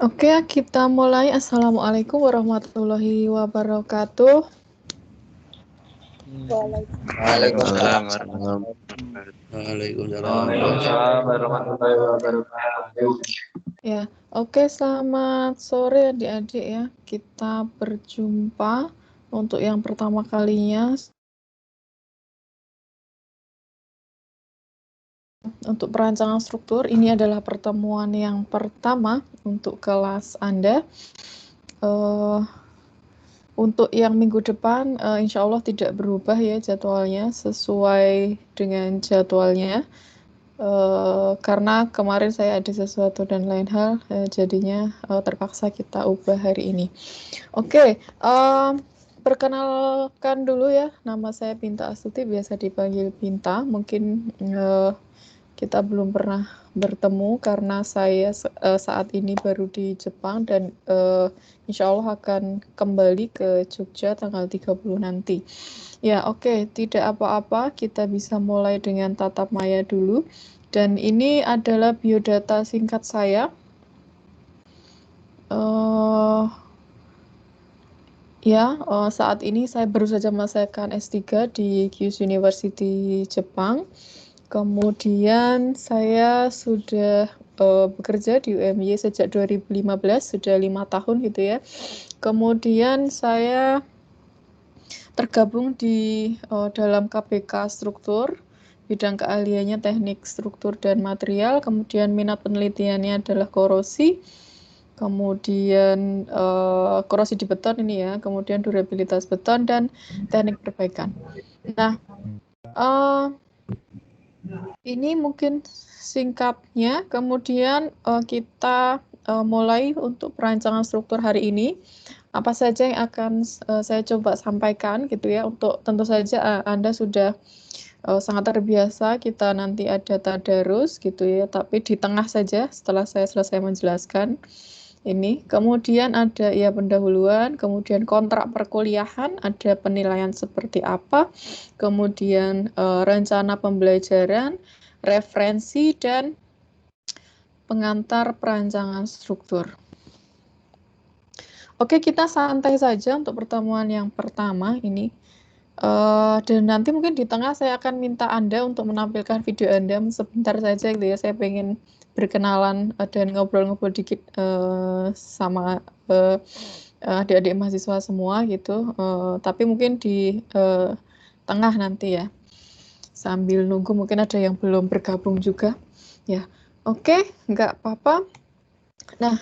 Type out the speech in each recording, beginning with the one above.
Oke, kita mulai. Assalamualaikum warahmatullahi wabarakatuh. Waalaikumsalam warahmatullahi wabarakatuh. Ya, oke, selamat sore adik-adik ya. Kita berjumpa untuk yang pertama kalinya untuk perancangan struktur. Ini adalah pertemuan yang pertama untuk kelas Anda. Untuk yang minggu depan, insya Allah tidak berubah ya jadwalnya, sesuai dengan jadwalnya. Karena kemarin saya ada sesuatu dan lain hal, jadinya terpaksa kita ubah hari ini. Oke, perkenalkan dulu ya, nama saya Pinta Astuti, biasa dipanggil Pinta. Mungkin kita belum pernah bertemu karena saya saat ini baru di Jepang dan insya Allah akan kembali ke Jogja tanggal 30 nanti. Ya, oke, tidak apa-apa, kita bisa mulai dengan tatap maya dulu. Dan ini adalah biodata singkat saya. Saat ini saya baru saja menyelesaikan S3 di Kyushu University Jepang. Kemudian saya sudah bekerja di UMY sejak 2015, sudah 5 tahun gitu ya. Kemudian saya tergabung di dalam KPK struktur, bidang keahliannya teknik struktur dan material, kemudian minat penelitiannya adalah korosi, kemudian korosi di beton ini ya, kemudian durabilitas beton dan teknik perbaikan. Nah, ini mungkin singkatnya, kemudian kita mulai untuk perancangan struktur hari ini. Apa saja yang akan saya coba sampaikan gitu ya, untuk tentu saja Anda sudah sangat terbiasa, kita nanti ada tadarus gitu ya, tapi di tengah saja setelah saya selesai menjelaskan ini. Kemudian ada ya pendahuluan, kemudian kontrak perkuliahan, ada penilaian seperti apa, kemudian rencana pembelajaran, referensi, dan pengantar perancangan struktur. Oke, kita santai saja untuk pertemuan yang pertama ini. Dan nanti mungkin di tengah saya akan minta Anda untuk menampilkan video Anda sebentar saja gitu ya. Saya pengen berkenalan dan ngobrol-ngobrol dikit sama adik-adik mahasiswa semua gitu. Tapi mungkin di tengah nanti ya. Sambil nunggu mungkin ada yang belum bergabung juga. Ya, oke, nggak apa-apa. Nah,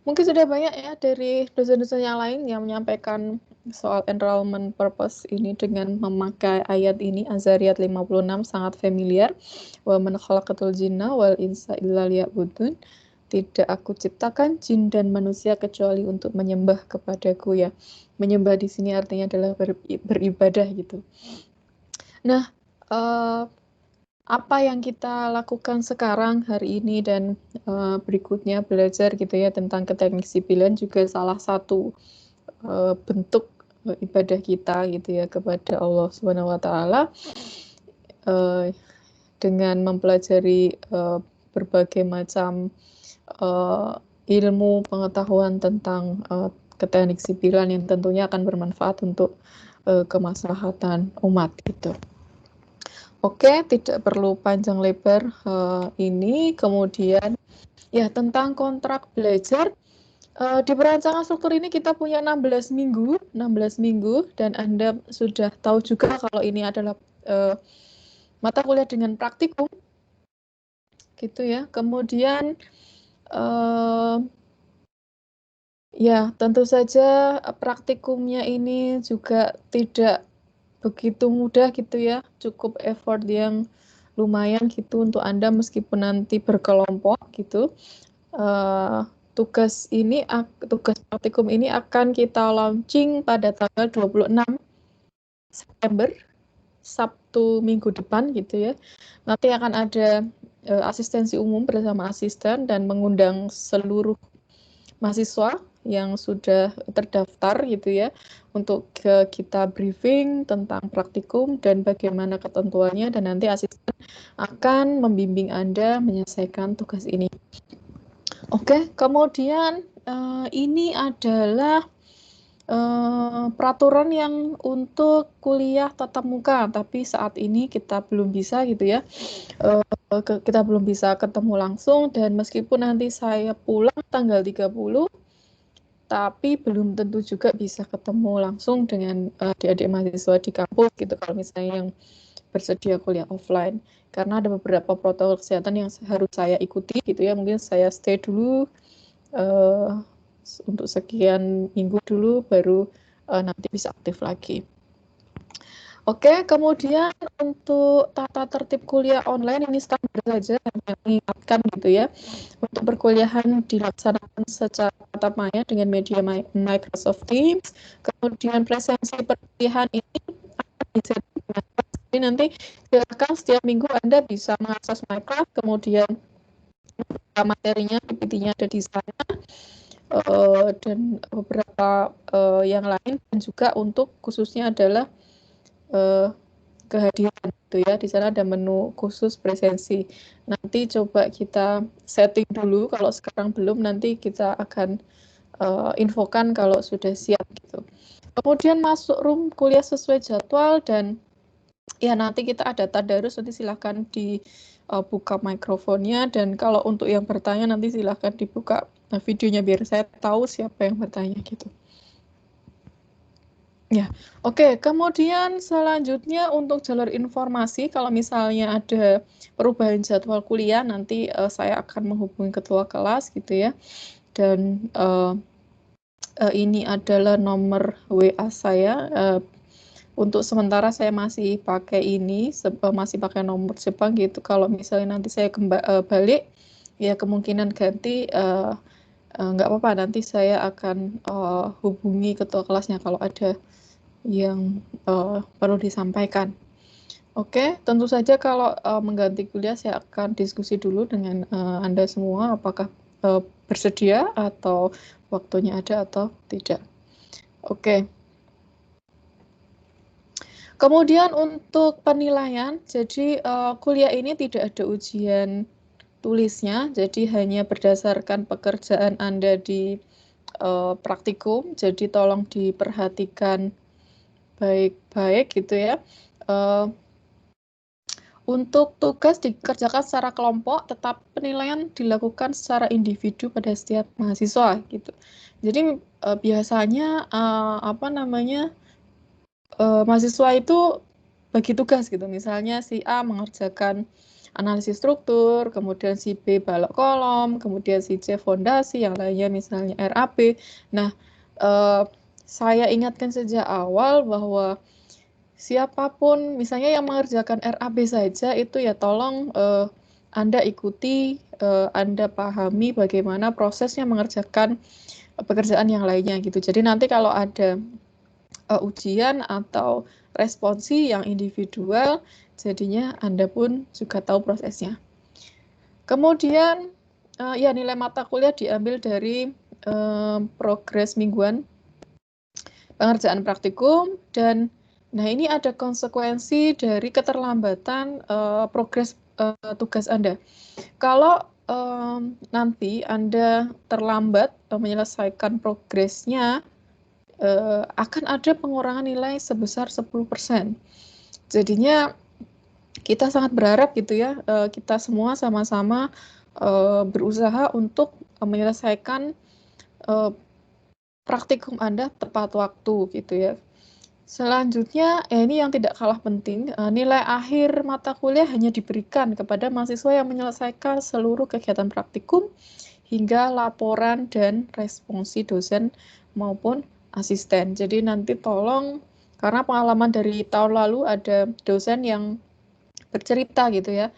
mungkin sudah banyak ya dari dosen-dosen yang lain yang menyampaikan soal enrollment purpose ini dengan memakai ayat ini, Azariyat 56, sangat familiar. Wa man khalaqatul jinna wal insa illa liya'budun. Tidak aku ciptakan jin dan manusia kecuali untuk menyembah kepadaku ya. Menyembah di sini artinya adalah beribadah gitu. Nah, apa yang kita lakukan sekarang hari ini dan berikutnya belajar gitu ya tentang keteknik sipilan juga salah satu bentuk ibadah kita gitu ya kepada Allah Subhanahu wa taala dengan mempelajari berbagai macam ilmu pengetahuan tentang keteknik sipilan yang tentunya akan bermanfaat untuk kemaslahatan umat gitu. Oke, tidak perlu panjang lebar ini. Kemudian ya tentang kontrak belajar, di perancangan struktur ini kita punya 16 minggu dan Anda sudah tahu juga kalau ini adalah mata kuliah dengan praktikum gitu ya. Kemudian ya tentu saja praktikumnya ini juga tidak begitu mudah gitu ya, cukup effort yang lumayan gitu untuk Anda meskipun nanti berkelompok gitu. Tugas praktikum ini akan kita launching pada tanggal 26 September, Sabtu minggu depan gitu ya. Nanti akan ada asistensi umum bersama asisten dan mengundang seluruh mahasiswa yang sudah terdaftar gitu ya untuk kita briefing tentang praktikum dan bagaimana ketentuannya, dan nanti asisten akan membimbing Anda menyelesaikan tugas ini. Oke, kemudian ini adalah peraturan yang untuk kuliah tatap muka, tapi saat ini kita belum bisa gitu ya. Kita belum bisa ketemu langsung, dan meskipun nanti saya pulang tanggal 30, tapi belum tentu juga bisa ketemu langsung dengan adik-adik mahasiswa di kampus gitu kalau misalnya yang bersedia kuliah offline, karena ada beberapa protokol kesehatan yang harus saya ikuti gitu ya. Mungkin saya stay dulu untuk sekian minggu dulu, baru nanti bisa aktif lagi. Oke, kemudian untuk tata tertib kuliah online ini standar saja, hanya mengingatkan gitu ya. Untuk perkuliahan dilaksanakan secara tatap maya dengan media Microsoft Teams. Kemudian presensi perkuliahan ini akan disetting. Jadi nanti silakan setiap minggu Anda bisa mengakses Minecraft, kemudian materinya, PPT-nya ada di sana, dan beberapa yang lain, dan juga untuk khususnya adalah kehadiran gitu ya. Di sana ada menu khusus presensi. Nanti coba kita setting dulu, kalau sekarang belum nanti kita akan infokan kalau sudah siap gitu. Kemudian masuk room kuliah sesuai jadwal, dan ya nanti kita ada tadarus, nanti silahkan dibuka mikrofonnya, dan kalau untuk yang bertanya nanti silahkan dibuka videonya biar saya tahu siapa yang bertanya gitu. Ya, oke. Kemudian selanjutnya untuk jalur informasi, kalau misalnya ada perubahan jadwal kuliah, nanti saya akan menghubungi ketua kelas gitu ya. Dan ini adalah nomor WA saya. Untuk sementara saya masih pakai ini, masih pakai nomor Jepang gitu. Kalau misalnya nanti saya balik, ya kemungkinan ganti, nggak apa-apa. Nanti saya akan hubungi ketua kelasnya kalau ada yang perlu disampaikan. Oke, tentu saja kalau mengganti kuliah saya akan diskusi dulu dengan Anda semua, apakah bersedia atau waktunya ada atau tidak. Oke. Kemudian untuk penilaian, jadi kuliah ini tidak ada ujian tulisnya, jadi hanya berdasarkan pekerjaan Anda di praktikum, jadi tolong diperhatikan baik-baik gitu ya. Untuk tugas dikerjakan secara kelompok, tetap penilaian dilakukan secara individu pada setiap mahasiswa gitu. Jadi biasanya mahasiswa itu bagi tugas gitu. Misalnya si A mengerjakan analisis struktur, kemudian si B balok kolom, kemudian si C fondasi, yang lainnya misalnya RAP. Nah, saya ingatkan sejak awal bahwa siapapun misalnya yang mengerjakan RAB saja itu ya tolong Anda ikuti, Anda pahami bagaimana prosesnya mengerjakan pekerjaan yang lainnya gitu. Jadi nanti kalau ada ujian atau responsi yang individual, jadinya Anda pun juga tahu prosesnya. Kemudian ya nilai mata kuliah diambil dari progres mingguan pengerjaan praktikum, dan nah ini ada konsekuensi dari keterlambatan progres tugas Anda. Kalau nanti Anda terlambat menyelesaikan progresnya, akan ada pengurangan nilai sebesar 10%. Jadinya kita sangat berharap gitu ya, kita semua sama-sama berusaha untuk menyelesaikan praktikum Anda tepat waktu gitu ya. Selanjutnya, ini yang tidak kalah penting, nilai akhir mata kuliah hanya diberikan kepada mahasiswa yang menyelesaikan seluruh kegiatan praktikum hingga laporan dan responsi dosen maupun asisten. Jadi nanti tolong, karena pengalaman dari tahun lalu ada dosen yang bercerita gitu ya,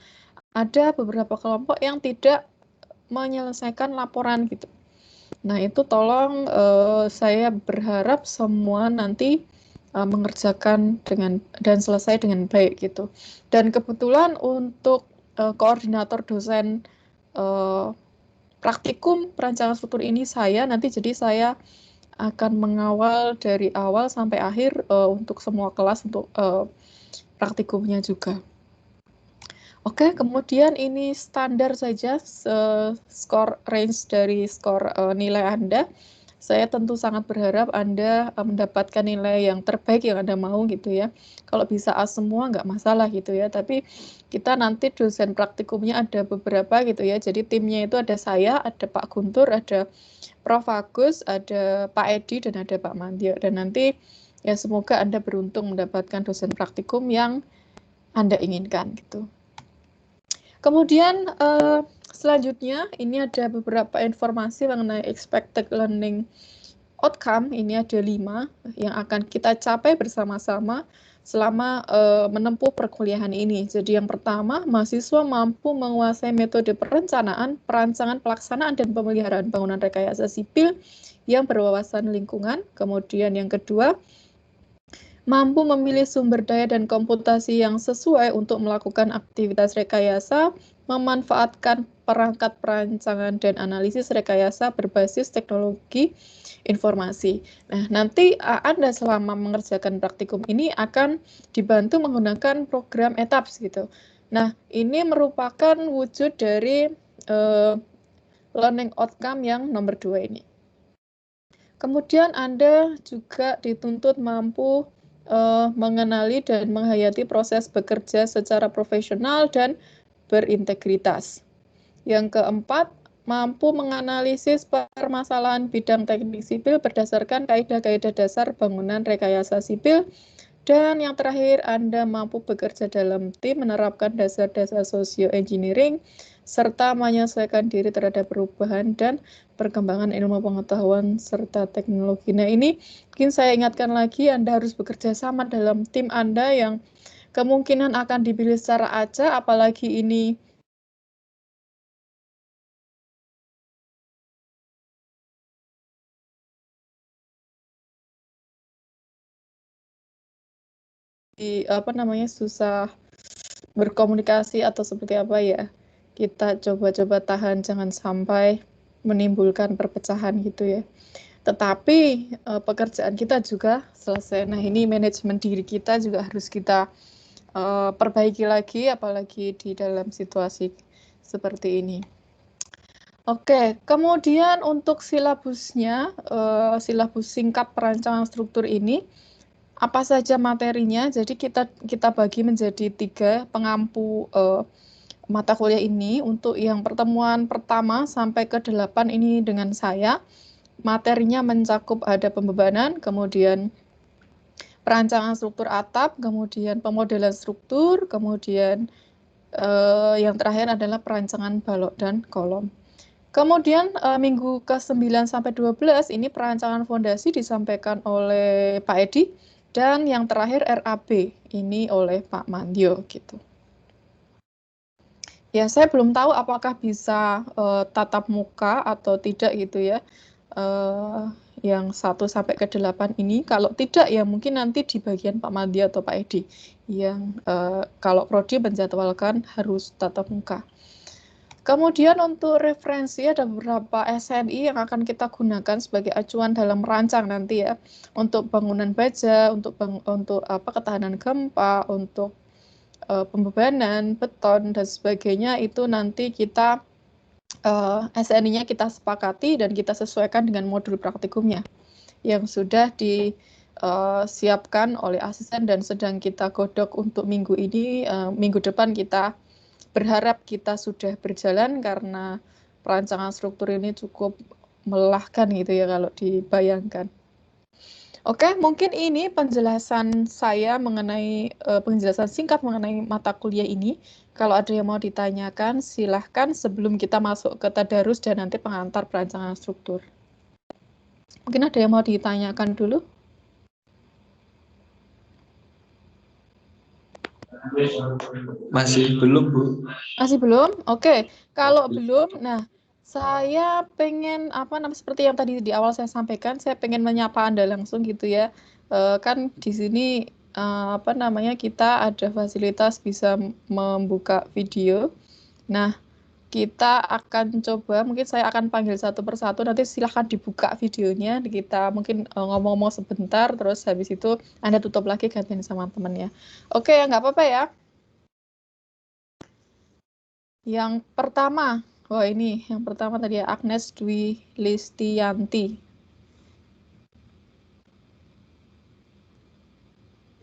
ada beberapa kelompok yang tidak menyelesaikan laporan gitu. Nah itu tolong, saya berharap semua nanti mengerjakan dan selesai dengan baik gitu. Dan kebetulan untuk koordinator dosen praktikum perancangan struktur ini jadi saya akan mengawal dari awal sampai akhir untuk semua kelas untuk praktikumnya juga. Oke, kemudian ini standar saja skor range dari skor nilai Anda. Saya tentu sangat berharap Anda mendapatkan nilai yang terbaik yang Anda mau gitu ya. Kalau bisa A semua nggak masalah gitu ya. Tapi kita nanti dosen praktikumnya ada beberapa gitu ya. Jadi timnya itu ada saya, ada Pak Guntur, ada Prof. Agus, ada Pak Edi, dan ada Pak Mantio. Dan nanti ya semoga Anda beruntung mendapatkan dosen praktikum yang Anda inginkan gitu. Kemudian selanjutnya ini ada beberapa informasi mengenai expected learning outcome. Ini ada 5 yang akan kita capai bersama-sama selama menempuh perkuliahan ini. Jadi yang pertama, mahasiswa mampu menguasai metode perencanaan, perancangan, pelaksanaan, dan pemeliharaan bangunan rekayasa sipil yang berwawasan lingkungan. Kemudian yang kedua, mampu memilih sumber daya dan komputasi yang sesuai untuk melakukan aktivitas rekayasa, memanfaatkan perangkat perancangan dan analisis rekayasa berbasis teknologi informasi. Nah, nanti Anda selama mengerjakan praktikum ini akan dibantu menggunakan program ETAPS gitu. Nah, ini merupakan wujud dari learning outcome yang nomor 2 ini. Kemudian Anda juga dituntut mampu mengenali dan menghayati proses bekerja secara profesional dan berintegritas. Yang keempat, mampu menganalisis permasalahan bidang teknik sipil berdasarkan kaidah-kaidah dasar bangunan rekayasa sipil. Dan yang terakhir, Anda mampu bekerja dalam tim, menerapkan dasar-dasar socio-engineering, serta menyesuaikan diri terhadap perubahan dan perkembangan ilmu pengetahuan serta teknologi. Nah, ini mungkin saya ingatkan lagi, Anda harus bekerja sama dalam tim Anda yang kemungkinan akan dipilih secara acak, apalagi ini susah berkomunikasi atau seperti apa ya. Kita coba-coba tahan, jangan sampai menimbulkan perpecahan gitu ya. Tetapi pekerjaan kita juga selesai. Nah, ini manajemen diri kita juga harus kita perbaiki lagi, apalagi di dalam situasi seperti ini. Oke, kemudian untuk silabusnya, silabus singkat perancangan struktur ini, apa saja materinya? Jadi kita bagi menjadi 3 pengampu mata kuliah ini. Untuk yang pertemuan pertama sampai ke 8 ini dengan saya. Materinya mencakup ada pembebanan, kemudian perancangan struktur atap, kemudian pemodelan struktur, kemudian yang terakhir adalah perancangan balok dan kolom. Kemudian minggu ke-9 sampai 12 ini perancangan fondasi disampaikan oleh Pak Edi, dan yang terakhir RAB ini oleh Pak Mantio gitu. Ya, saya belum tahu apakah bisa tatap muka atau tidak gitu ya. Yang 1 sampai ke 8 ini. Kalau tidak ya mungkin nanti di bagian Pak Mantio atau Pak Edi yang kalau prodi menjadwalkan harus tatap muka. Kemudian untuk referensi ada beberapa SNI yang akan kita gunakan sebagai acuan dalam merancang nanti ya. Untuk bangunan baja, untuk ketahanan gempa, untuk pembebanan, beton, dan sebagainya itu nanti kita SNI-nya kita sepakati dan kita sesuaikan dengan modul praktikumnya yang sudah disiapkan oleh asisten dan sedang kita godok untuk minggu ini. Minggu depan kita berharap kita sudah berjalan karena perancangan struktur ini cukup melelahkan gitu ya kalau dibayangkan. Oke, mungkin ini penjelasan saya mengenai penjelasan singkat mengenai mata kuliah ini. Kalau ada yang mau ditanyakan, silahkan sebelum kita masuk ke tadarus dan nanti pengantar perancangan struktur. Mungkin ada yang mau ditanyakan dulu? Masih belum, Bu. Masih belum? Oke. Kalau belum, nah saya pengen seperti yang tadi di awal saya sampaikan, saya pengen menyapa Anda langsung gitu ya. Kan di sini kita ada fasilitas bisa membuka video. Nah, kita akan coba, mungkin saya akan panggil satu persatu, nanti silahkan dibuka videonya, kita mungkin ngomong-ngomong sebentar, terus habis itu Anda tutup lagi gantian sama temennya. Oke, nggak apa-apa ya? Yang pertama, ini yang pertama tadi ya, Agnes Dwi Listianti.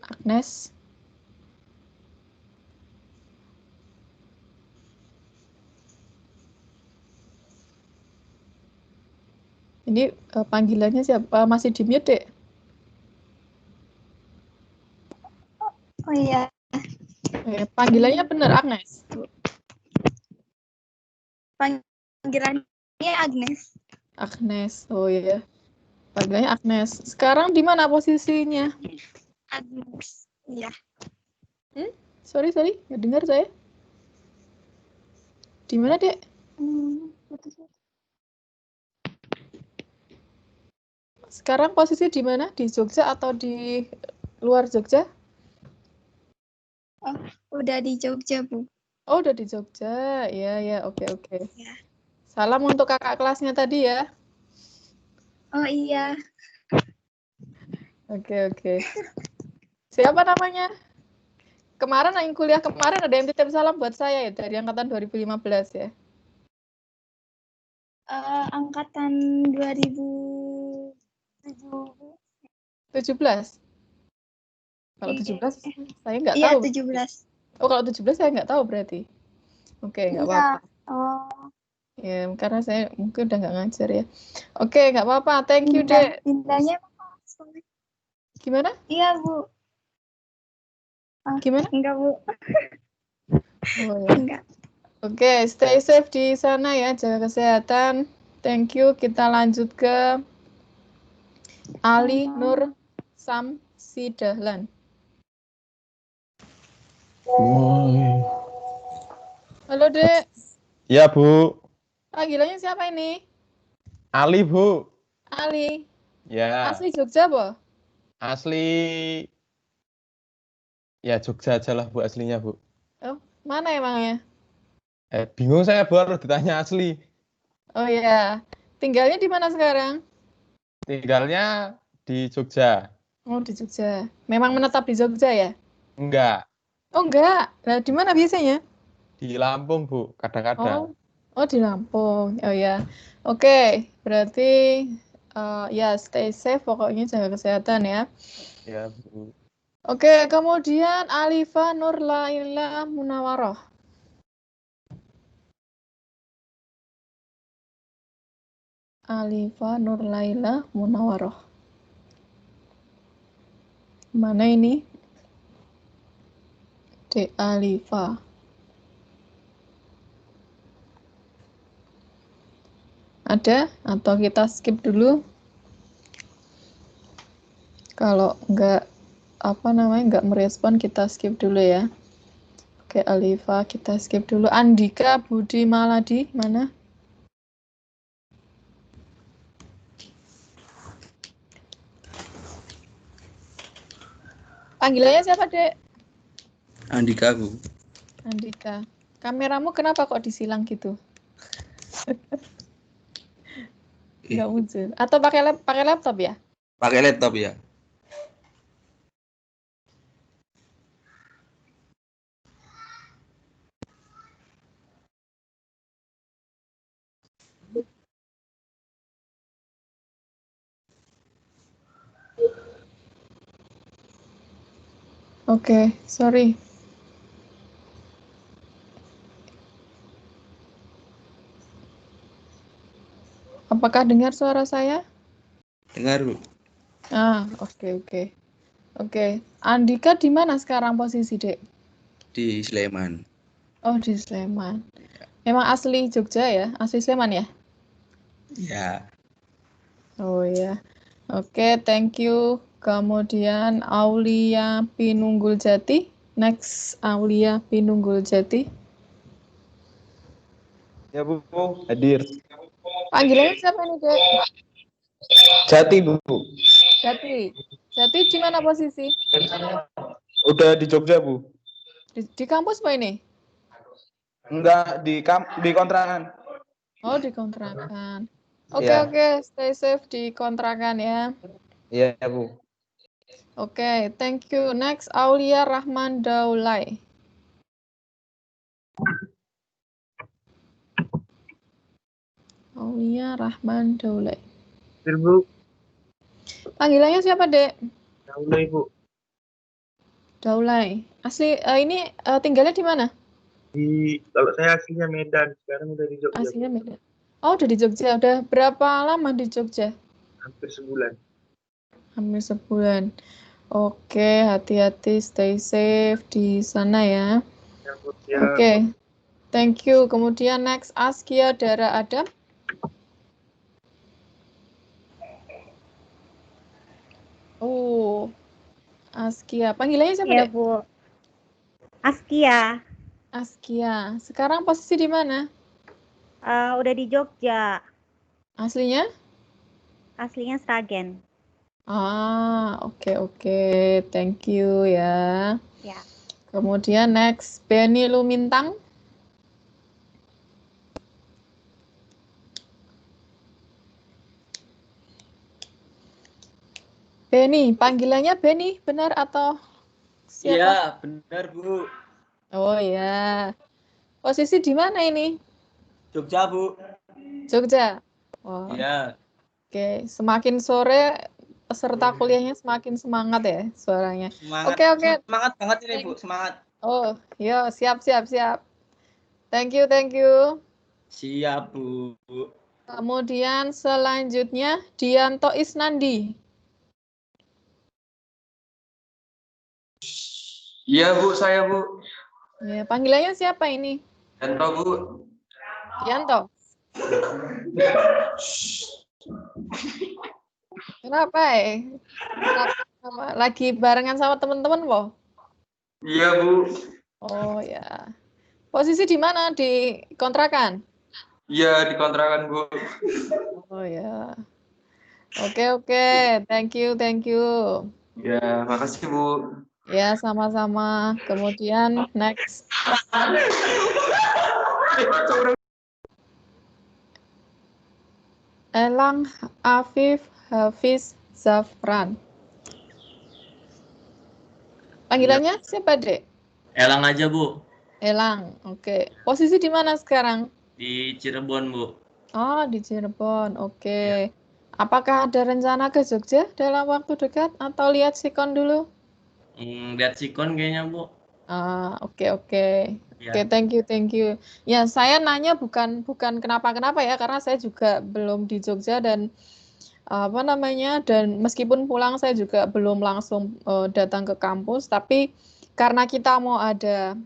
Agnes. Ini panggilannya siapa? Masih di mute, Dek? Oh iya. Panggilannya benar Agnes. Panggilannya Agnes. Agnes, oh iya. Panggilannya Agnes. Sekarang di mana posisinya? Agnes. Iya. Sorry, nggak dengar saya. Di mana, Dek? Sekarang posisi di mana? Di Jogja atau di luar Jogja? Oh, udah di Jogja, Bu. Oh, udah di Jogja. Ya, oke. Ya. Salam untuk kakak kelasnya tadi ya. Oh iya. Oke. Siapa namanya? Kemarin yang kuliah kemarin ada yang titip salam buat saya ya, dari angkatan 2015 ya. Angkatan 17. Kalau 17 saya nggak Iya, tahu. 17. Oh, kalau 17 saya nggak tahu berarti. Oke, nggak apa-apa. Oh. Ya, karena saya mungkin udah nggak ngajar ya. Oke, nggak apa-apa. Thank you, Dek. Pindahnya Gimana? Iya, Bu. Gimana? Enggak, Bu. Oh, ya. Enggak. Oke, stay safe di sana ya, jaga kesehatan. Thank you. Kita lanjut ke Ali Nur Samsidahlan. Halo, Dek. Ya, Bu. Panggilannya siapa ini? Ali, Bu. Ali. Ya. Asli Jogja, Bu? Asli. Ya, Jogja aja lah, Bu, aslinya, Bu. Oh, mana emangnya? Bingung saya, Bu, harus ditanya asli. Oh ya, tinggalnya di mana sekarang? Tinggalnya di Jogja. Oh, di Jogja. Memang menetap di Jogja ya? Enggak. Oh, enggak. Nah, di mana biasanya? Di Lampung, Bu, kadang-kadang. Oh, di Lampung. Oh ya. Oke, berarti ya stay safe pokoknya, jaga kesehatan ya. Ya, Bu. Oke, kemudian Alifa Nurlaila Munawaroh. Alifa Nurlaila Munawaroh. Mana ini? Dek Alifa. Ada? Atau kita skip dulu? Kalau nggak merespon, kita skip dulu ya. Oke, Alifa kita skip dulu. Andika Budi Maladi mana? Panggilannya siapa, Dek? Andika, Bu. Andika. Kameramu kenapa kok disilang gitu? Nggak muncul. Atau pakai laptop ya? Pakai laptop ya. Oke, sorry. Apakah dengar suara saya? Dengar, Bu. Oke. Oke, Andika di mana sekarang posisi, Dek? Di Sleman. Oh, di Sleman. Memang asli Jogja ya? Asli Sleman ya? Ya. Oh ya. Oke, thank you. Kemudian Aulia Pinunggul Jati. Next, Aulia Pinunggul Jati. Ya, Bu. Hadir. Panggilannya siapa nih, Dek? Jati, Bu. Jati di mana posisi? Udah di Jogja, Bu. Di kampus apa ini? Enggak, di kontrakan. Oh, di kontrakan. Iya. Oke, stay safe di kontrakan ya. Iya, Bu. Oke, thank you. Next, Aulia Rahman Daulay. Aulia Rahman Daulay. Bu. Panggilannya siapa, Dek? Daulay, Bu. Daulay. Asli ini tinggalnya di mana? Kalau saya aslinya Medan, sekarang udah di Jogja. Aslinya Medan. Oh, udah di Jogja. Udah berapa lama di Jogja? Hampir sebulan. Hampir sebulan. Oke, hati-hati, stay safe di sana ya. Ya, Oke, thank you. Kemudian next, Askia Dara Adam. Oh, Askia. Panggilannya siapa, Iya, Dek? Bu. Askia. Askia. Sekarang posisi di mana? Udah di Jogja. Aslinya? Aslinya Sragen. Oke. Thank you ya. Ya. Kemudian next, Benny Lumintang. Benny, panggilannya Benny, benar atau siapa? Iya, benar, Bu. Oh ya. Posisi di mana ini? Jogja, Bu. Jogja. Oh, Iya. Oke, semakin sore peserta kuliahnya semakin semangat ya suaranya. Semangat. Oke. Semangat banget ini, Bu. Semangat. Oh, yo, siap. Thank you. Siap, Bu. Kemudian selanjutnya Dianto Isnandi. Iya, Bu, saya, Bu. Ya, panggilannya siapa ini? Yanto, Bu. Dianto. Kenapa ya? Kenapa? Lagi barengan sama teman-teman, Bo? Iya, Bu. Oh ya. Posisi di mana? Di kontrakan? Iya, dikontrakan, Bu. Oh ya. Oke. Thank you. Ya, makasih, Bu. Ya, sama-sama. Kemudian next. Elang Afif Hafiz Zafran. Panggilannya siapa, Dek? Elang aja, Bu. Elang. Oke. Posisi di mana sekarang? Di Cirebon, Bu. Oh, di Cirebon. Oke. Apakah ada rencana ke Jogja dalam waktu dekat atau lihat sikon dulu? Lihat sikon kayaknya, Bu. Oke. Ya. Oke, thank you. Ya, saya nanya bukan kenapa-kenapa ya, karena saya juga belum di Jogja dan dan meskipun pulang saya juga belum langsung datang ke kampus, tapi karena kita mau ada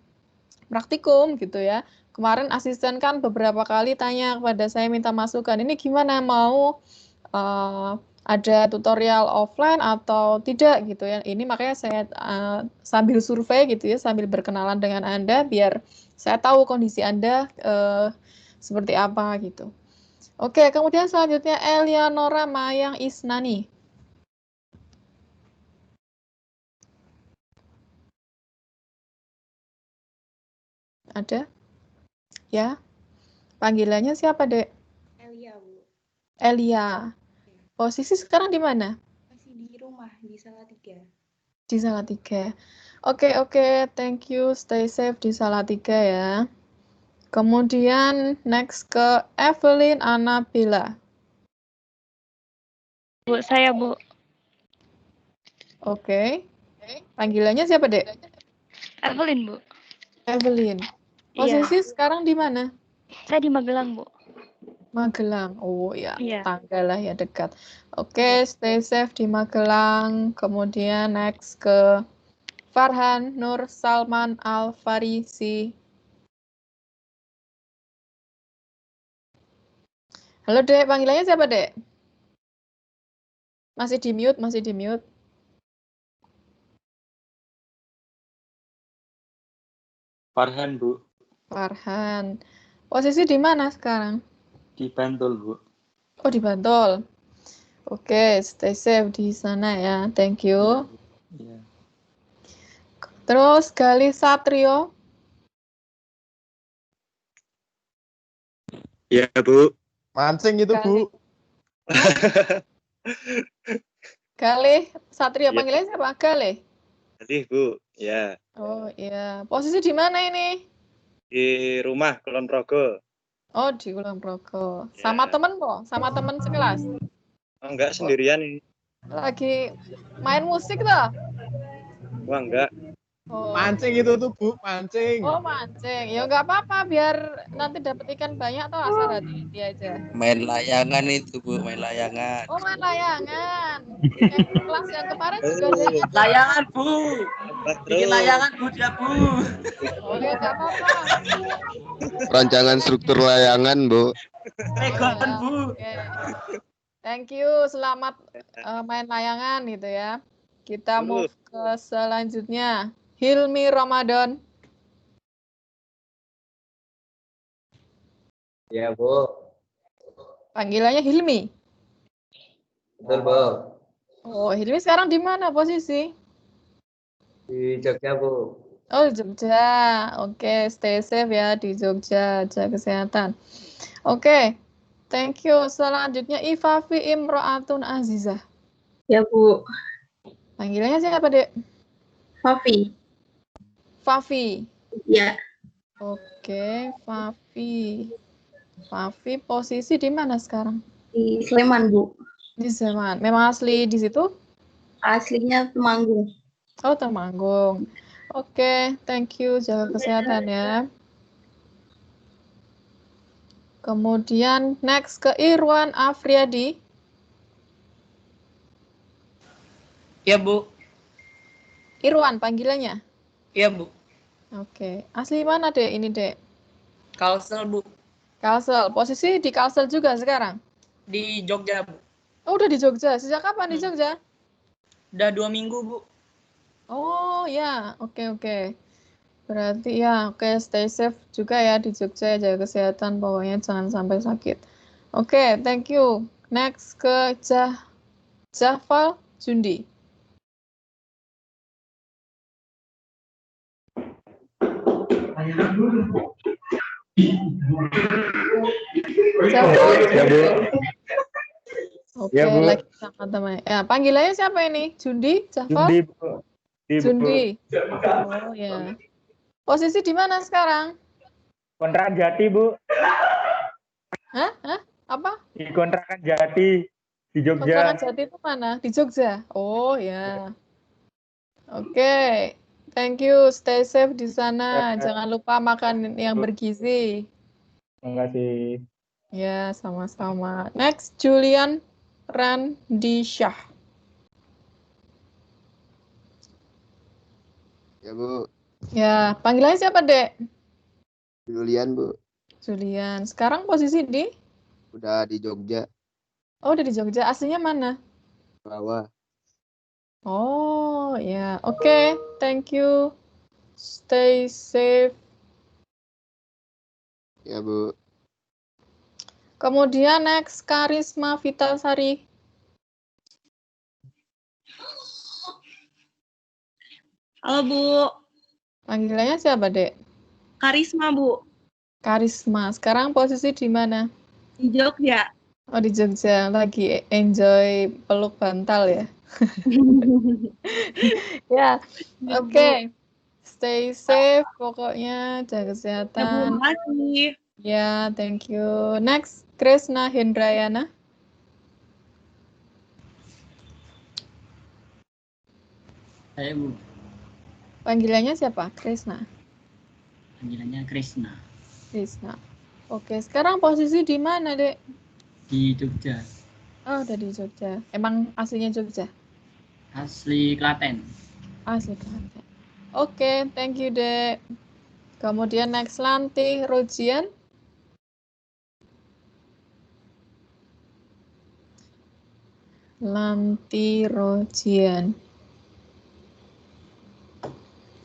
praktikum gitu ya. Kemarin asisten kan beberapa kali tanya kepada saya minta masukan, ini gimana mau ada tutorial offline atau tidak gitu ya. Ini makanya saya sambil survei gitu ya, sambil berkenalan dengan Anda biar saya tahu kondisi Anda seperti apa gitu. Oke, kemudian selanjutnya Elianora Mayang Isnani. Ada? Ya. Panggilannya siapa, Dek? Elia, Bu. Elia. Posisi sekarang di mana? Masih di rumah, di Salatiga. Di Salatiga. Oke. Thank you. Stay safe di Salatiga ya. Kemudian next ke Evelyn Anabila. Bu, saya, Bu. Oke. Panggilannya siapa, Dek? Evelyn, Bu. Evelyn. Posisi sekarang di mana? Saya di Magelang, Bu. Magelang. Oh ya, Iya. tangga lah ya dekat. Oke, stay safe di Magelang. Kemudian next ke Farhan Nur Salman Al Farisi. Halo, Dek. Panggilannya siapa, Dek? Masih di mute. Farhan, Bu. Farhan. Posisi di mana sekarang? Di Bantul, Bu. Oh, di Bantul. Oke, stay safe di sana ya. Thank you. Iya. Terus Gali Satrio. Iya, Bu. Mancing itu, Bu. Gali Satrio, Iya. panggilannya siapa? Gali? Tadi, Bu. Ya. Oh iya. Posisi di mana ini? Di rumah Kulon Progo. Oh, di Kulon Progo. Ya. Sama temen kok? Sama temen sekelas? Oh, enggak, sendirian ini. Lagi main musik toh? Wah, enggak. Oh. Mancing itu tuh Bu, mancing. Oh, mancing. Ya nggak apa-apa, biar nanti dapet ikan banyak toh, asal hati-hati aja. Main layangan itu Bu, main layangan. Oh, main layangan. Yang kelas yang kemarin juga ada. Layangan, Bu. Hebat, Bikin Bro. layangan, Bu, dia, Bu. Oh, ya nggak apa-apa. Rancangan struktur layangan, Bu. Pegon, Bu. Oke. Thank you, selamat main layangan gitu ya. Kita move ke selanjutnya. Hilmi Ramadan. Ya, Bu. Panggilannya Hilmi. Betul, Bu. Oh, Hilmi sekarang di mana posisi? Di Jogja, Bu. Oh, di Jogja. Oke, stay safe ya di Jogja, jaga kesehatan. Oke, thank you. Selanjutnya Ifafi Imro'atun Azizah. Ya, Bu. Panggilannya siapa, Dek? Fafi. Fafi. Ya. Oke, Fafi. Fafi posisi di mana sekarang? Di Sleman, Bu. Di Sleman. Memang asli di situ? Aslinya Temanggung. Oh, Temanggung. Oke, thank you. Jaga kesehatan ya. Kemudian next ke Irwan Afriadi. Ya, Bu. Irwan panggilannya? Ya, Bu. Oke. Asli mana, Dek? Ini, Dek? Kalsel, Bu. Kalsel. Posisi di Kalsel juga sekarang? Di Jogja, Bu. Oh, udah di Jogja. Sejak kapan di Jogja? Udah 2 minggu, Bu. Oh, ya. Oke. Berarti ya, oke, stay safe juga ya di Jogja, jaga kesehatan, pokoknya jangan sampai sakit. Oke, thank you. Next ke Jafal Jundi. Jafal. Ya, Bu. Oke, Ya, Bu. lagi sama teman. Ya, panggilannya siapa ini? Jundi? Jafal? Jundi, Bu. Jundi. Oh, ya. Posisi di mana sekarang? Kontrakan Jati, Bu. Hah? Apa? Di kontrakan Jati di Jogja. Kontrakan Jati itu mana? Di Jogja. Oh, ya. Oke. Thank you. Stay safe di sana. Jangan lupa makan yang bergizi. Terima kasih. Ya, sama-sama. Next, Julian Randisyah. Ya, Bu. Ya, panggilannya siapa, Dek? Julian, Bu. Julian. Sekarang posisi di? Udah di Jogja. Oh, udah di Jogja. Aslinya mana? Rawa. Oh, ya. Oke, thank you. Stay safe. Ya, Bu. Kemudian next, Karisma Vitasari. Halo, Bu. Panggilannya siapa, Dek? Karisma, Bu. Karisma. Sekarang posisi di mana? Di Jogja. Oh, di Jogja. Lagi enjoy peluk bantal ya? Ya, oke. Stay safe pokoknya, jaga kesehatan. Terima kasih. Ya, thank you. Next, Kresna Hendrayana. Saya, Bu. Panggilannya siapa? Kresna. Panggilannya Krisna. Krisna. Oke, sekarang posisi di mana, Dek? Di Jogja. Oh, udah di Jogja. Emang aslinya Jogja? Asli Klaten. Asli Klaten. Oke, thank you, Dek. Kemudian next, Lanti Rojian. Lanti Rojian.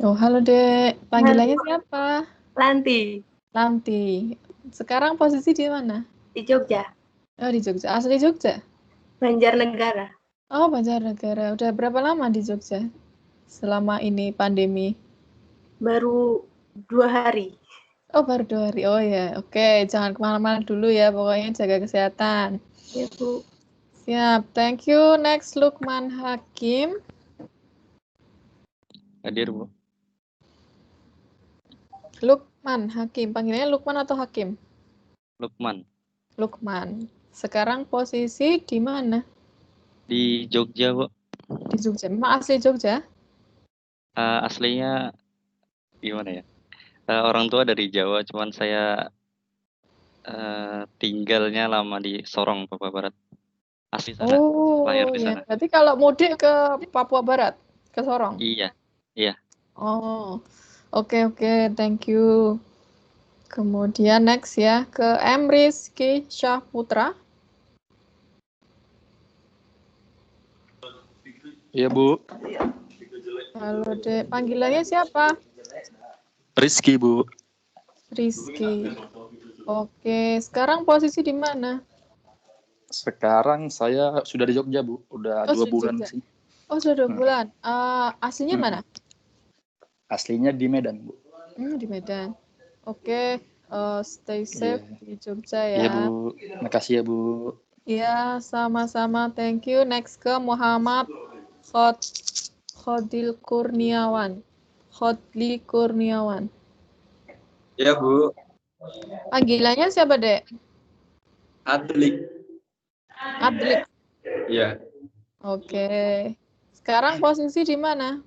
Oh, halo, Dek. Panggilannya siapa? Lanti. Lanti. Sekarang posisi di mana? Di Jogja. Oh, di Jogja. Asli Jogja? Banjarnegara. Oh, Banjarnegara. Udah berapa lama di Jogja? Selama ini pandemi? Baru 2 hari. Oh, baru 2 hari. Oh ya, oke. Jangan kemana-mana dulu ya. Pokoknya jaga kesehatan. Ya, Bu. Siap. Thank you. Next, Lukman Hakim. Hadir, Bu. Lukman Hakim. Panggilannya Lukman atau Hakim? Lukman. Lukman. Sekarang posisi di mana? Di Jogja, Bu. Di Jogja. Memang asli Jogja? Aslinya gimana ya? Orang tua dari Jawa, cuman saya tinggalnya lama di Sorong, Papua Barat. Asli sana, lahir di Ya. sana. Berarti kalau mudik ke Papua Barat, ke Sorong? Iya. Oh, oke, thank you. Kemudian next ya, ke M. Rizky Syahputra. Iya, Bu. Halo, Dek. Panggilannya siapa? Rizky, Bu. Rizky. Oke, sekarang posisi di mana? Sekarang saya sudah di Jogja, Bu. Udah 2 sudah di bulan Jogja. sih. Oh, sudah 2 bulan. Aslinya mana? Aslinya di Medan, Bu. Di Medan. Oke, stay safe di Jogja ya. Iya, Bu. Makasih ya, Bu. Iya, sama-sama. Thank you. Next ke Muhammad Khodli Kurniawan. Ya, Bu. Panggilannya siapa, Dek? Adlik. Adlik. Iya. Oke. Sekarang posisi di mana?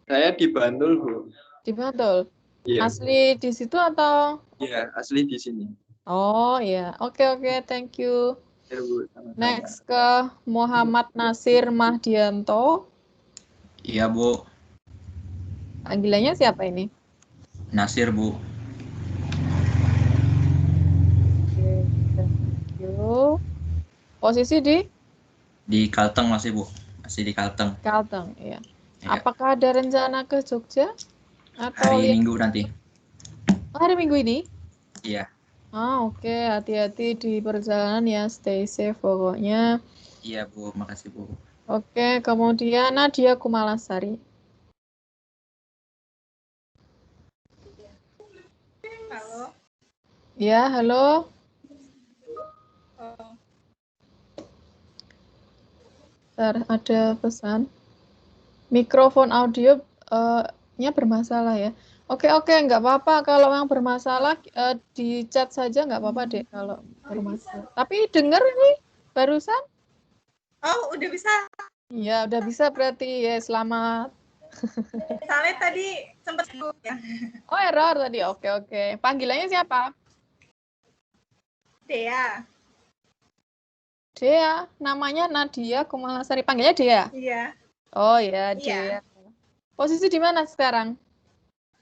Saya di Bantul, Bu. Di Bantul. Iya. Asli di situ atau? Iya, asli di sini. Oh, iya. Oke, thank you. Ya, Bu. Sama-sama. Next ke Muhammad Nasir Mahdianto. Iya, Bu. Panggilannya siapa ini? Nasir, Bu. Oke, thank you. Posisi Di Kalteng masih, Bu. Masih di Kalteng. Kalteng, ya. Iya. Apakah ada rencana ke Jogja? Atau Hari Minggu nanti. hari Minggu ini? Iya. Oke. Hati-hati di perjalanan ya. Stay safe pokoknya. Iya, Bu. Makasih, Bu. Oke, kemudian Nadia Kumalasari. Halo. Ya, halo. Bentar, ada pesan. Mikrofon audio-nya bermasalah ya. Oke, nggak apa-apa. Kalau yang bermasalah di chat saja nggak apa-apa deh kalau bermasalah. Tapi dengar ini barusan? Oh, udah bisa. Iya, udah bisa berarti ya. Selamat. Soalnya tadi sempat sibuk ya. Oh, error tadi. Oke. Panggilannya siapa? Dea. Dea. Namanya Nadia Kumalasari. Panggilnya Dea? Iya. Oh ya, Dea. Posisi di mana sekarang?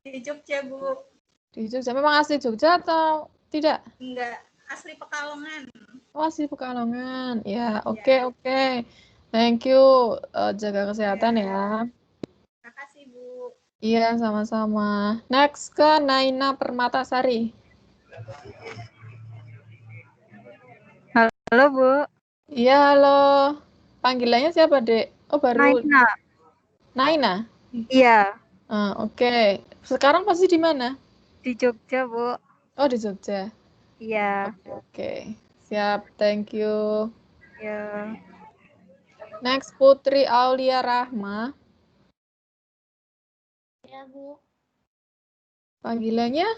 Di Jogja, Bu. Di Jogja. Memang asli Jogja atau tidak? Enggak, asli Pekalongan. Oh, asli Pekalongan. Ya, oke. Thank you. Jaga kesehatan ya. Makasih, Bu. Iya, sama-sama. Next ke Naina Permatasari. Halo, Bu. Iya, halo. Panggilannya siapa, Dek? Oh, baru. Naina? Iya. Oke. Sekarang posisi di mana? Di Jogja, Bu. Oh, di Jogja. Iya. Oke. Siap, thank you. Ya. Next, Putri Aulia Rahma. Ya, Bu. Panggilannya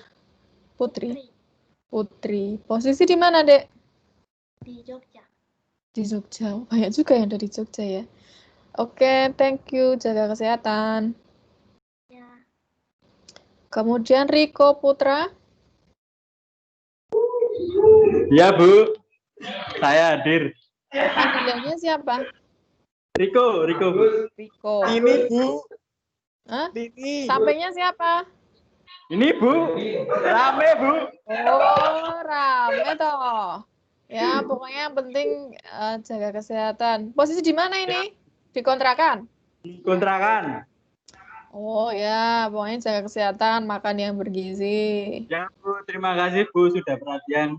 Putri. Posisi di mana, Dek? Di Jogja. Di Jogja. Banyak juga yang dari Jogja ya. Oke, thank you. Jaga kesehatan. Ya. Kemudian Riko Putra. Ya, Bu. Saya hadir. Panggilannya siapa? Riko, Bu. Riko. Ini, Bu. Hah? Sampingnya siapa? Ini, Bu. Rame, Bu. Oh, rame toh. Ya, pokoknya yang penting jaga kesehatan. Posisi di mana ini? Di kontrakan? Di kontrakan. Oh ya, pokoknya jaga kesehatan, makan yang bergizi. Ya, Bu. Terima kasih, Bu, sudah perhatian.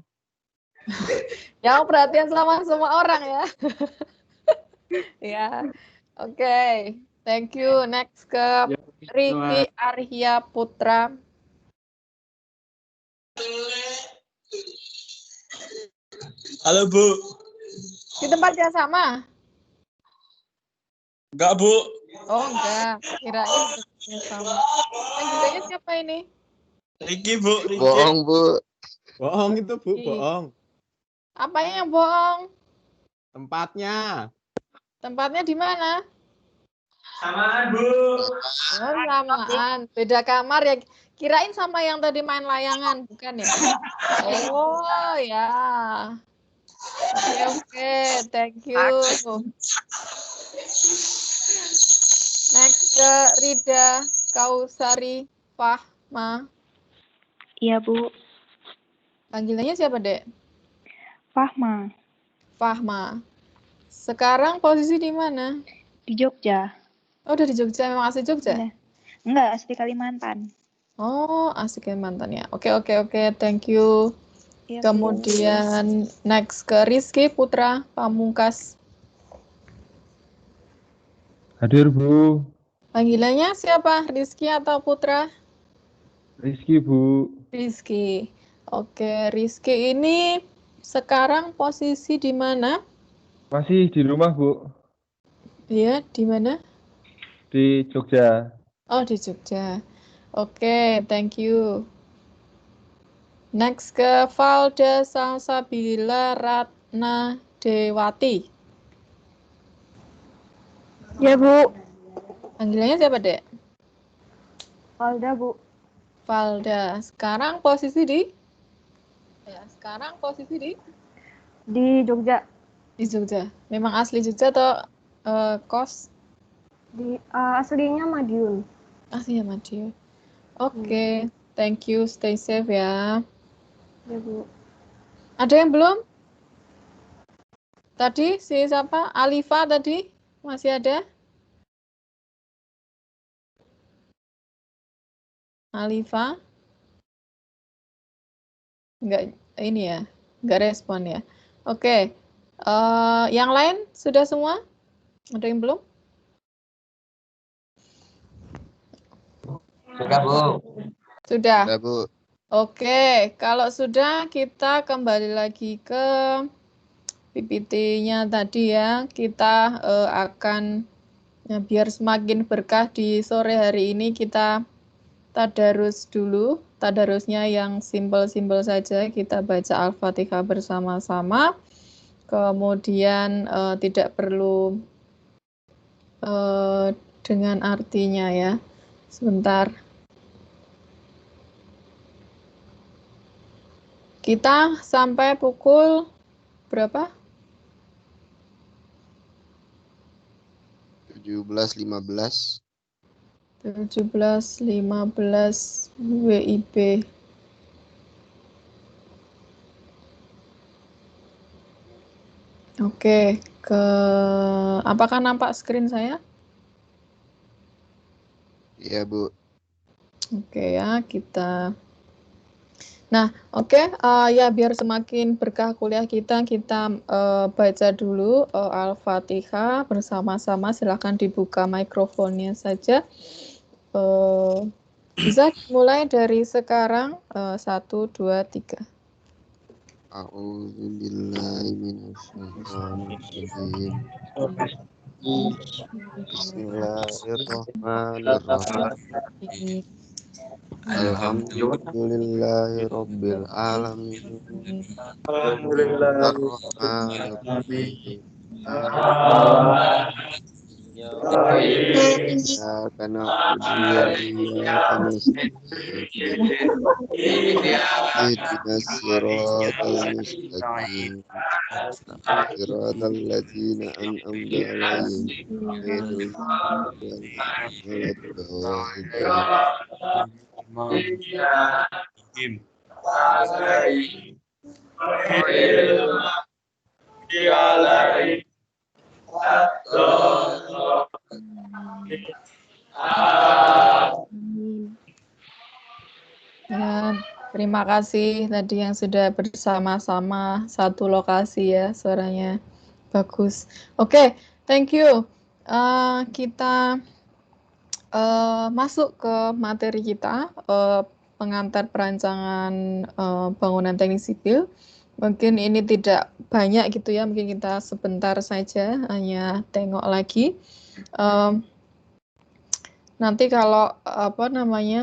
Yang perhatian sama semua orang ya. Ya, oke. Thank you. Next ke Riki Arhya Putra. Halo, Bu. Di tempat yang sama? Enggak, Bu. Oh, enggak. Kirain yang sama. Panggilannya siapa ini? Riki, Bu. Bohong, Bu. Bohong itu, Bu, Ih. bohong. Apanya yang bohong? Tempatnya. Tempatnya di mana? Samaan, Bu. Oh, samaan. Beda kamar ya. Kirain sama yang tadi main layangan, bukan ya? Oh, ya. Oke, thank you. Next ke Rida Kausari Fahma. Iya, Bu. Panggilannya siapa, Dek? Fahma. Fahma. Sekarang posisi di mana? Di Jogja. Oh, udah di Jogja. Memang asli Jogja? Iya. Enggak, asli Kalimantan. Oh, asli Kalimantan ya. Oke. Thank you. Iya, Bu. Kemudian next ke Rizky Putra Pamungkas. Hadir, Bu. Panggilannya siapa? Rizky atau Putra? Rizky, Bu. Rizky. Oke, Rizky ini sekarang posisi di mana? Masih di rumah, Bu. Iya, di mana? Di Jogja. Oh, di Jogja. Oke, thank you. Next ke Valda Salsabila Ratna Dewati. Ya, Bu. Panggilannya siapa, Dek? Valda, Bu. Valda. Sekarang posisi di? Di Jogja. Di Jogja. Memang asli Jogja atau kos? Di aslinya Madiun. Aslinya Madiun. Oke, thank you. Stay safe ya. Ya, Bu. Ada yang belum? Tadi si siapa? Alifa tadi? Masih ada? Alifa? Enggak, ini ya. Enggak respon ya. Oke. Yang lain sudah semua? Ada yang belum? Sudah, Bu. Sudah. Sudah, Bu. Oke, kalau sudah kita kembali lagi ke PPT-nya tadi ya. Kita akan ya, biar semakin berkah di sore hari ini kita tadarus dulu. Tadarusnya yang simpel-simpel saja. Kita baca Al-Fatihah bersama-sama. Kemudian tidak perlu dengan artinya ya. Sebentar. Kita sampai pukul berapa? 17.15. 17.15 WIB. Oke, apakah nampak screen saya? Iya, Bu. Oke ya, kita. Nah, oke, ya biar semakin berkah kuliah kita baca dulu Al-Fatihah bersama-sama. Silakan dibuka mikrofonnya saja. Bisa mulai dari sekarang. 1, 2, 3. A'udzubillahiminasyaitonirrajim. Bismillahirrahmanirrahim. Alhamdulillahirabbil alamin. Arrahmanirrahim. Iyyaka na'budu wa iyyaka nasta'in. Ihdinas siratal mustaqim. Siratal ladzina an'amta 'alaihim ghairil maghdubi 'alaihim waladdallin. Ya, terima kasih tadi yang sudah bersama-sama satu lokasi ya, suaranya bagus. Oke, thank you. Kita masuk ke materi kita, pengantar perancangan bangunan teknik sipil. Mungkin ini tidak banyak gitu ya, mungkin kita sebentar saja hanya tengok lagi. Nanti kalau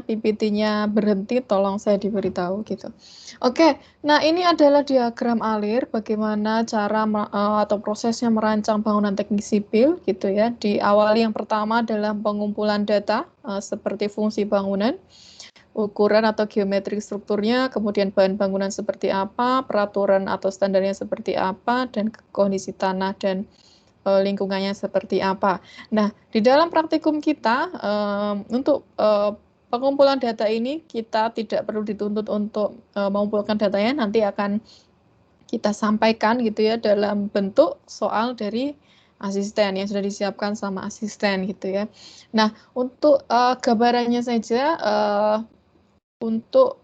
PPT-nya berhenti, tolong saya diberitahu gitu. Oke, nah ini adalah diagram alir bagaimana cara atau prosesnya merancang bangunan teknik sipil gitu ya. Diawali yang pertama adalah pengumpulan data seperti fungsi bangunan, ukuran atau geometri strukturnya, kemudian bahan bangunan seperti apa, peraturan atau standarnya seperti apa, dan kondisi tanah dan lingkungannya seperti apa. Nah, di dalam praktikum kita, untuk pengumpulan data ini, kita tidak perlu dituntut untuk mengumpulkan datanya, nanti akan kita sampaikan gitu ya, dalam bentuk soal dari asisten yang sudah disiapkan sama asisten gitu ya. Nah, untuk gambarannya saja, untuk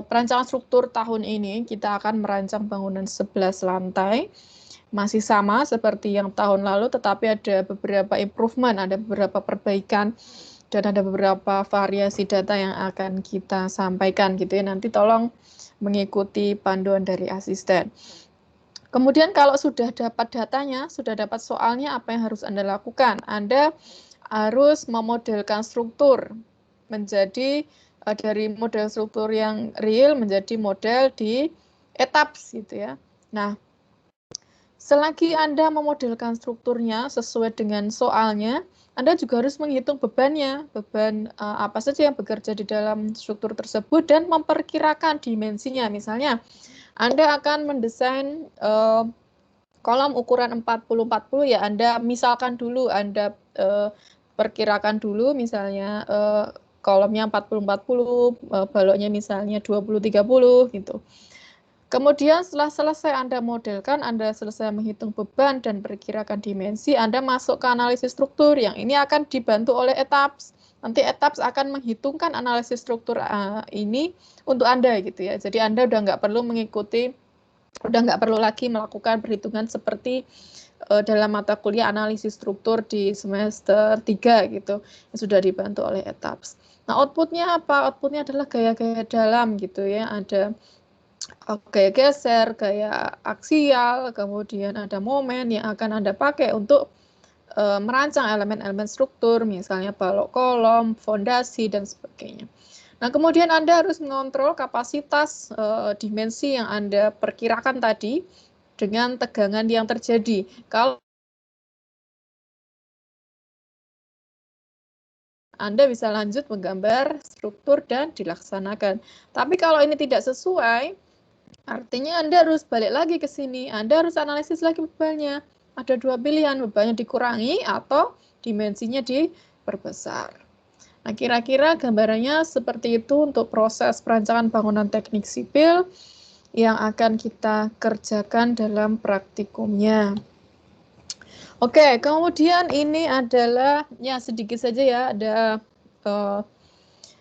perancangan struktur tahun ini, kita akan merancang bangunan 11 lantai, masih sama seperti yang tahun lalu, tetapi ada beberapa improvement, ada beberapa perbaikan, dan ada beberapa variasi data yang akan kita sampaikan gitu ya. Nanti tolong mengikuti panduan dari asisten. Kemudian kalau sudah dapat datanya, sudah dapat soalnya, apa yang harus Anda lakukan? Anda harus memodelkan struktur menjadi dari model struktur yang real menjadi model di etaps gitu ya. Nah, selagi Anda memodelkan strukturnya sesuai dengan soalnya, Anda juga harus menghitung bebannya, beban apa saja yang bekerja di dalam struktur tersebut dan memperkirakan dimensinya. Misalnya, Anda akan mendesain kolom ukuran 40-40 ya, Anda misalkan dulu, Anda perkirakan dulu misalnya kolomnya 40-40, baloknya misalnya 20-30 gitu. Kemudian setelah selesai Anda modelkan, Anda selesai menghitung beban dan perkirakan dimensi, Anda masuk ke analisis struktur yang ini akan dibantu oleh etaps. Nanti etaps akan menghitungkan analisis struktur ini untuk Anda gitu ya. Jadi Anda udah nggak perlu lagi melakukan perhitungan seperti dalam mata kuliah analisis struktur di semester 3 gitu, yang sudah dibantu oleh etaps. Nah, outputnya apa? Outputnya adalah gaya-gaya dalam gitu ya, ada gaya geser, gaya aksial, kemudian ada momen yang akan Anda pakai untuk merancang elemen-elemen struktur, misalnya balok kolom, fondasi, dan sebagainya. Nah, kemudian Anda harus mengontrol kapasitas dimensi yang Anda perkirakan tadi dengan tegangan yang terjadi. Kalau Anda bisa lanjut menggambar struktur dan dilaksanakan. Tapi kalau ini tidak sesuai, artinya Anda harus balik lagi ke sini. Anda harus analisis lagi bebannya. Ada dua pilihan, bebannya dikurangi atau dimensinya diperbesar. Nah, kira-kira gambarannya seperti itu untuk proses perancangan bangunan teknik sipil yang akan kita kerjakan dalam praktikumnya. Oke, kemudian ini adalah, ya sedikit saja ya, ada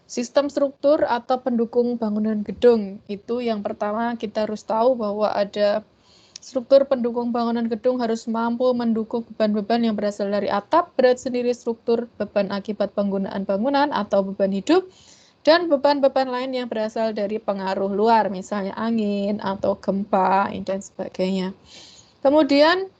sistem struktur atau pendukung bangunan gedung. Itu yang pertama kita harus tahu bahwa ada struktur pendukung bangunan gedung harus mampu mendukung beban-beban yang berasal dari atap, berat sendiri struktur, beban akibat penggunaan bangunan atau beban hidup, dan beban-beban lain yang berasal dari pengaruh luar, misalnya angin atau gempa, dan sebagainya. Kemudian,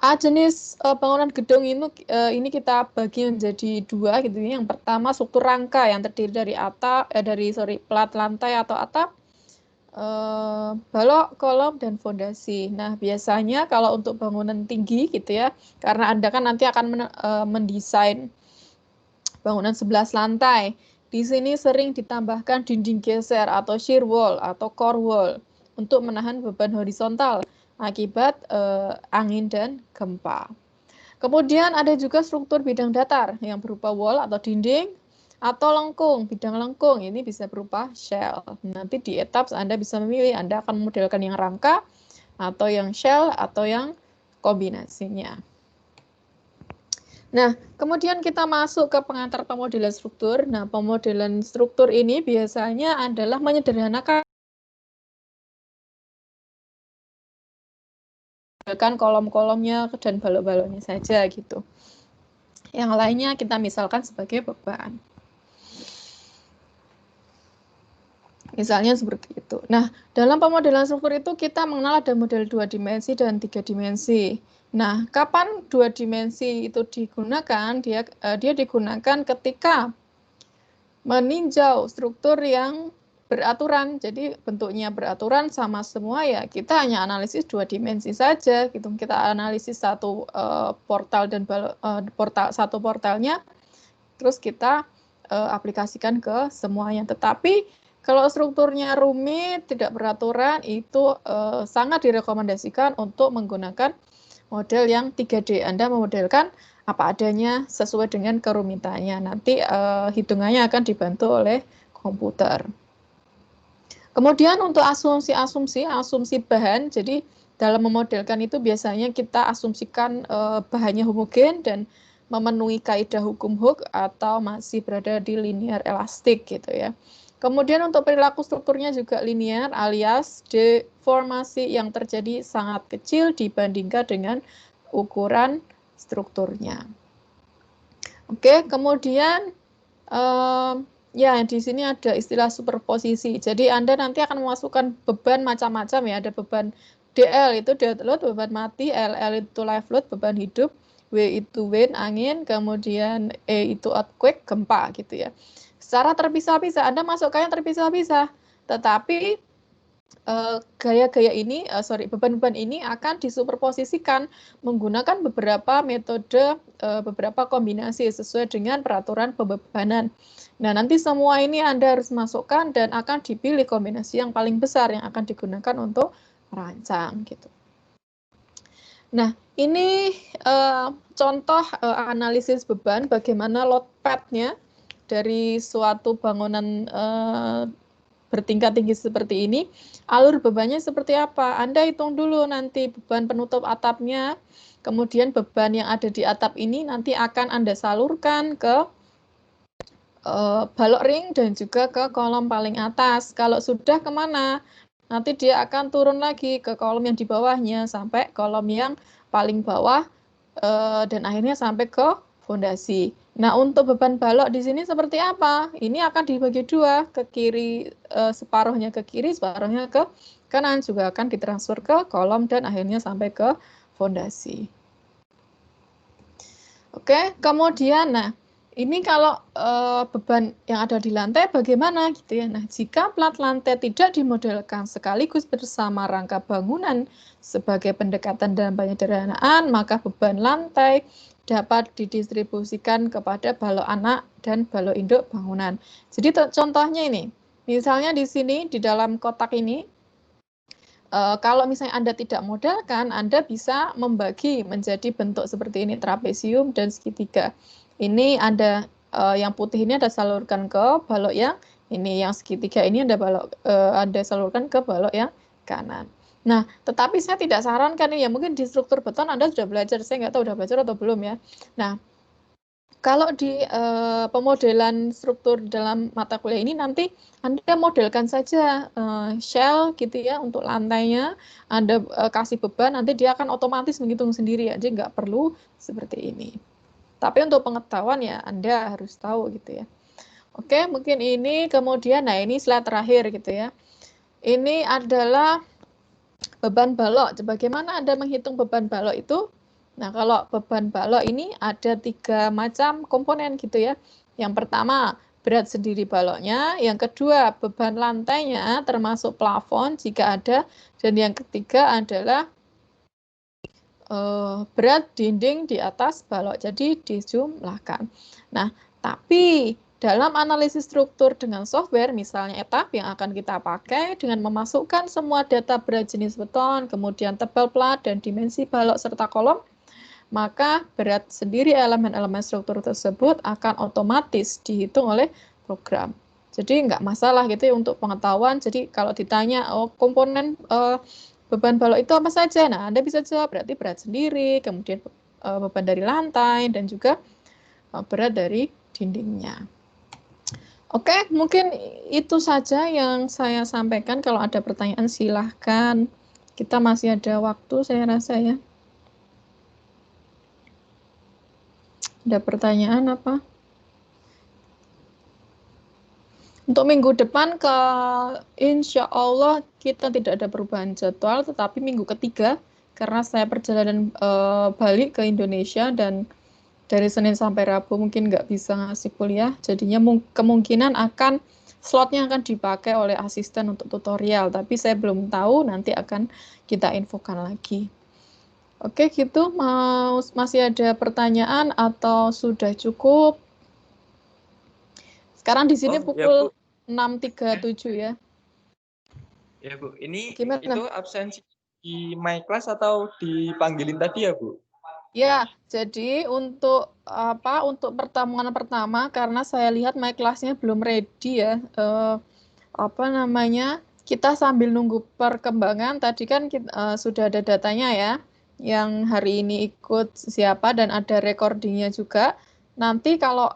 jenis bangunan gedung ini kita bagi menjadi dua gitu ya. Yang pertama struktur rangka yang terdiri dari plat lantai atau atap, balok, kolom, dan fondasi. Nah, biasanya kalau untuk bangunan tinggi gitu ya, karena Anda kan nanti akan mendesain bangunan 11 lantai. Di sini sering ditambahkan dinding geser atau shear wall atau core wall untuk menahan beban horizontal akibat angin dan gempa. Kemudian ada juga struktur bidang datar yang berupa wall atau dinding atau lengkung, bidang lengkung ini bisa berupa shell. Nanti di etaps Anda bisa memilih, Anda akan memodelkan yang rangka atau yang shell atau yang kombinasinya. Nah, kemudian kita masuk ke pengantar pemodelan struktur. Nah, pemodelan struktur ini biasanya adalah menyederhanakan kolom-kolomnya dan balok-baloknya saja gitu. Yang lainnya kita misalkan sebagai beban. Misalnya seperti itu. Nah, dalam pemodelan struktur itu kita mengenal ada model 2 dimensi dan 3 dimensi. Nah, kapan dua dimensi itu digunakan? Dia digunakan ketika meninjau struktur yang beraturan. Jadi bentuknya beraturan sama semua ya. Kita hanya analisis dua dimensi saja gitu. Kita analisis satu portal dan satu portalnya, terus kita aplikasikan ke semuanya. Tetapi kalau strukturnya rumit, tidak beraturan, itu sangat direkomendasikan untuk menggunakan model yang 3D. Anda memodelkan apa adanya sesuai dengan kerumitannya. Nanti hitungannya akan dibantu oleh komputer. Kemudian untuk asumsi bahan, jadi dalam memodelkan itu biasanya kita asumsikan bahannya homogen dan memenuhi kaidah hukum Hooke atau masih berada di linear elastik gitu ya. Kemudian untuk perilaku strukturnya juga linear alias deformasi yang terjadi sangat kecil dibandingkan dengan ukuran strukturnya. Oke, kemudian ya di sini ada istilah superposisi. Jadi Anda nanti akan memasukkan beban macam-macam ya. Ada beban DL itu dead load, beban mati, LL itu live load, beban hidup, W itu wind, angin, kemudian E itu earthquake, gempa gitu ya. Secara terpisah-pisah, Anda masukkannya terpisah-pisah, tetapi gaya-gaya ini, beban-beban ini akan disuperposisikan menggunakan beberapa metode, beberapa kombinasi sesuai dengan peraturan pembebanan. Nah, nanti semua ini Anda harus masukkan dan akan dipilih kombinasi yang paling besar yang akan digunakan untuk merancang gitu. Nah, ini contoh analisis beban, bagaimana load path-nya dari suatu bangunan bertingkat tinggi seperti ini, alur bebannya seperti apa? Anda hitung dulu nanti beban penutup atapnya, kemudian beban yang ada di atap ini nanti akan Anda salurkan ke balok ring dan juga ke kolom paling atas. Kalau sudah kemana? Nanti dia akan turun lagi ke kolom yang di bawahnya sampai kolom yang paling bawah dan akhirnya sampai ke fondasi. Nah, untuk beban balok di sini seperti apa? Ini akan dibagi dua, ke kiri, separuhnya ke kiri, separuhnya ke kanan, juga akan ditransfer ke kolom dan akhirnya sampai ke fondasi. Oke, kemudian, nah, ini kalau beban yang ada di lantai bagaimana gitu ya. Nah, jika plat lantai tidak dimodelkan sekaligus bersama rangka bangunan sebagai pendekatan dalam penyederhanaan, maka beban lantai dapat didistribusikan kepada balok anak dan balok induk bangunan. Jadi contohnya ini, misalnya di sini di dalam kotak ini, kalau misalnya Anda tidak modelkan, Anda bisa membagi menjadi bentuk seperti ini, trapesium dan segitiga. Ini Anda yang putih ini Anda salurkan ke balok yang ini, yang segitiga ini Anda salurkan ke balok yang kanan. Nah, tetapi saya tidak sarankan ini ya, mungkin di struktur beton Anda sudah belajar, saya nggak tahu sudah belajar atau belum ya. Nah, kalau di pemodelan struktur dalam mata kuliah ini nanti Anda modelkan saja shell gitu ya untuk lantainya, Anda kasih beban, nanti dia akan otomatis menghitung sendiri ya, jadi nggak perlu seperti ini. Tapi untuk pengetahuan ya Anda harus tahu gitu ya. Oke, mungkin ini kemudian, nah ini slide terakhir gitu ya. Ini adalah beban balok. Bagaimana Anda menghitung beban balok itu? Nah, kalau beban balok ini ada 3 macam komponen gitu ya. Yang pertama, berat sendiri baloknya. Yang kedua, beban lantainya termasuk plafon jika ada. Dan yang ketiga adalah berat dinding di atas balok. Jadi dijumlahkan. Nah, tapi dalam analisis struktur dengan software, misalnya etap yang akan kita pakai dengan memasukkan semua data berat jenis beton, kemudian tebal plat dan dimensi balok serta kolom, maka berat sendiri elemen-elemen struktur tersebut akan otomatis dihitung oleh program. Jadi nggak masalah gitu ya untuk pengetahuan. Jadi kalau ditanya komponen beban balok itu apa saja, nah Anda bisa jawab berarti berat sendiri, kemudian beban dari lantai, dan juga berat dari dindingnya. Oke, mungkin itu saja yang saya sampaikan. Kalau ada pertanyaan silahkan. Kita masih ada waktu saya rasa ya. Ada pertanyaan apa? Untuk minggu depan insya Allah kita tidak ada perubahan jadwal, tetapi minggu ketiga karena saya perjalanan balik ke Indonesia dan dari Senin sampai Rabu mungkin nggak bisa ngasih kuliah, jadinya kemungkinan slotnya akan dipakai oleh asisten untuk tutorial, tapi saya belum tahu, nanti akan kita infokan lagi. Oke, gitu. Masih ada pertanyaan atau sudah cukup? Sekarang di sini pukul 6.37 ya. Ya Bu, ini Gimana? itu absensi di my class atau dipanggilin tadi ya Bu? Ya, jadi untuk pertemuan pertama karena saya lihat my class-nya belum ready ya. Kita sambil nunggu perkembangan. Tadi kan sudah ada datanya ya, yang hari ini ikut siapa dan ada recordingnya juga. Nanti kalau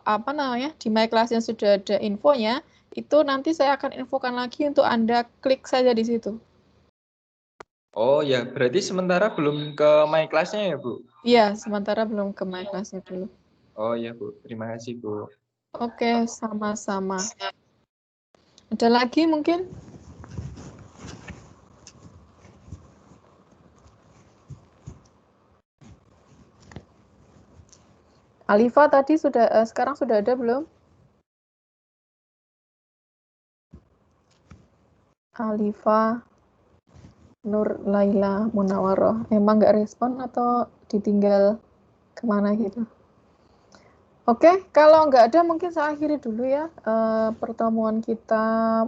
di my class-nya sudah ada infonya, itu nanti saya akan infokan lagi untuk Anda klik saja di situ. Oh ya, berarti sementara belum ke my class-nya ya Bu? Iya, sementara belum ke my class-nya dulu. Oh ya Bu, terima kasih Bu. Oke, sama-sama. Ada lagi mungkin? Alifa tadi sekarang sudah ada belum? Alifa, Nur Laila Munawaroh. Emang nggak respon atau ditinggal kemana gitu? Oke, kalau nggak ada mungkin saya akhiri dulu ya pertemuan kita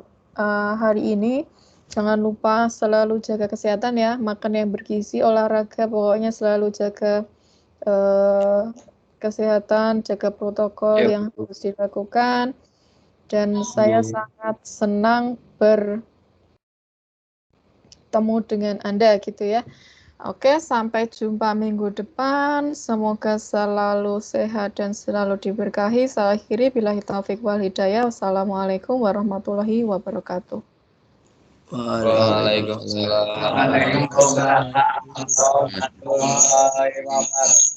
hari ini. Jangan lupa selalu jaga kesehatan ya, makan yang bergizi, olahraga, pokoknya selalu jaga kesehatan, jaga protokol yang harus dilakukan. Dan saya sangat senang bertemu dengan Anda gitu ya. Oke, sampai jumpa minggu depan. Semoga selalu sehat dan selalu diberkahi. Saya akhiri billahi taufik wal hidayah. Wassalamualaikum warahmatullahi wabarakatuh. Waalaikumsalam. Waalaikumsalam warahmatullahi wabarakatuh.